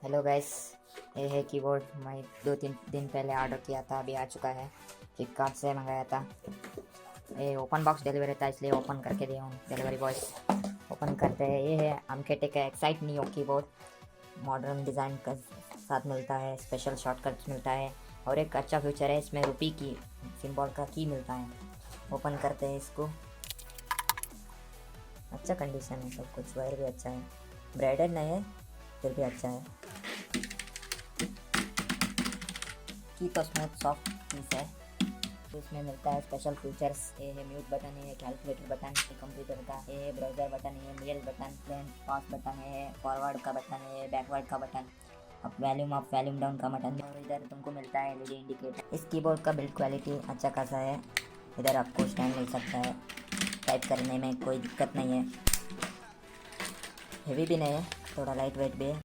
Hello guys, ये है keyboard. मैं 2-3 दिन पहले ऑर्डर किया था, अभी आ चुका है। फ्लिपकार्ट से मंगाया था। ये ओपन बॉक्स डिलीवरी था, इसलिए ओपन करके दिया हूँ। डिलीवरी बॉयज ओपन करते हैं। ये है अमकेटेक का excite neo keyboard. Modern design का साथ मिलता है, स्पेशल शॉर्टकट्स मिलता है और एक अच्छा फीचर है, इसमें रुपी की सिंबल का की मिलता है। ओपन करते हैं इसको। अच्छा कंडीशन है, सब कुछ वायर भी अच्छा है। ब्रांडेड नहीं है, फिर भी अच्छा है। की तो स्मूथ सॉफ्ट पीस है। तो इसमें मिलता है स्पेशल फीचर्स। ये है म्यूट बटन, है कैलकुलेटर बटन, है कंप्यूटर का, ये है ब्राउज़र बटन, है mail button, play pause button, है फॉरवर्ड का बटन, है बैकवर्ड का बटन, अप वॉल्यूम डाउन का बटन। और इधर तुमको मिलता है एलईडी इंडिकेटर। इस कीबोर्ड का बिल्ड क्वालिटी अच्छा खासा है। इधर आपको स्टैंड मिल सकता है, टाइप करने में कोई दिक्कत नहीं है। हेवी भी नहीं है, थोड़ा लाइट वेट भी है।